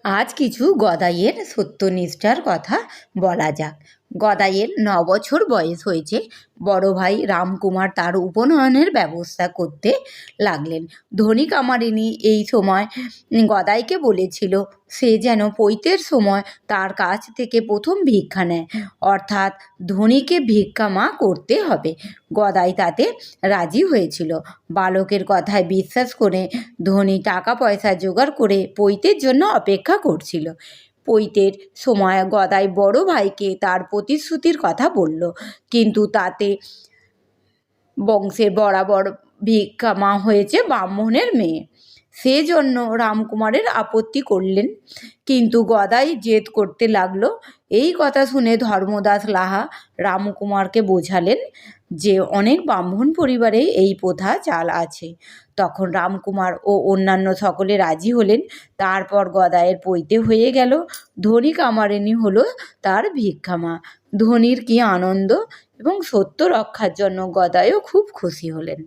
আজ কিছু গদাইয়ের সত্যনিষ্ঠার কথা বলা যাক। গদাইয়ের ৯ বছর বয়স হয়েছে। বড় ভাই রামকুমার তার উপনয়নের ব্যবস্থা করতে লাগলেন। ধনী কামারিনী এই সময় গদাইকে বলেছিল সে যেন পৈতের সময় তার কাছ থেকে প্রথম ভিক্ষা নেয়, অর্থাৎ ধনীকে ভিক্ষা মা করতে হবে। গদাই তাতে রাজি হয়েছিল। বালকের কথায় বিশ্বাস করে ধনী টাকা পয়সা জোগাড় করে পৈতের জন্য অপেক্ষা করছিল। পৈতের সময় গদাই বড় ভাইকে তার প্রতিশ্রুতির কথা বলল, কিন্তু তাতে বংশের বরাবর ভিক্ষা মা হয়েছে ব্রাহ্মণের মেয়ে। সেজন্য রামকুমারের আপত্তি করলেন, কিন্তু গদাই জেদ করতে লাগলো। এই কথা শুনে ধর্মদাস লাহা রামকুমারকে বোঝালেন যে অনেক ব্রাহ্মণ পরিবারে এই প্রথা চাল আছে। তখন রামকুমার ও অন্যান্য সকলে রাজি হলেন। তারপর গদাইয়ের পৈতে হয়ে গেল। ধনী কামারিনী হলো তার ভিক্ষামা। ধনীর কি আনন্দ, এবং সত্য রক্ষার জন্য গদাইও খুব খুশি হলেন।